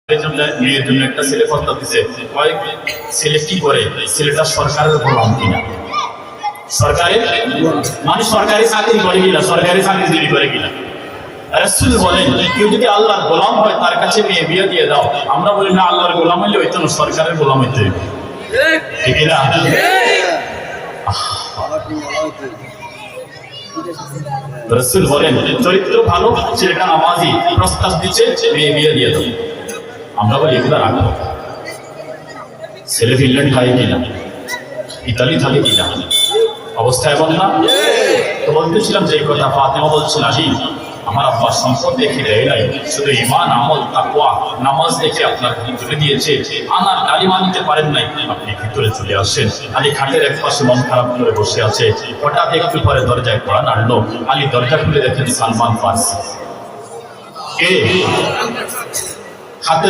মেয়ের জন্য একটা ছেলে প্রস্তাব দিচ্ছে, ছেলে কি করে, ছেলেটা সরকারের গোলাম কিনা, সরকারের মানে সরকারি চাকরি করে কিনা, সরকারি চাকরিজীবী করে কিনা। রাসূল বলেন কেউ যদি আল্লাহর গোলাম হয় তার কাছে মেয়ে বিয়ে দিয়ে দাও। আমরা বলি না, আল্লাহর গোলাম হইলে হইতো না, সরকারের গোলাম হইতে হইবে, ঠিক না? রাসূল বলেন চরিত্র ভালো, ছেলেটা নামাজি, প্রস্তাব দিচ্ছে, মেয়ে বিয়ে দিয়ে দাও। আমরা বলি এগুলা রাখো, ছেলে ফিনল্যান্ড খাই কিনা, ইতালি থাকে কিনা, অবস্থা এমন না। তো বলতেছিলাম যে কথা, ফাতেমা বলছিল আলী আমার আব্বার সম্পদ দেখে দেয় নাই, শুধু ঈমান, আমল, তাকওয়া, নামাজ দেখে আপনার ভিতরে দিয়েছে, আমার কালিমা নিতে পারেন নাই, আপনি ভিতরে চলে আসেন। আলী খাটের এক পাশে মন খারাপ করে বসে আছে, হঠাৎ একটু পরে দরজায় কড়া নাড়লো। আলী দরজা খুলে দেখেন সালমান ফার্সি। কে? হাতের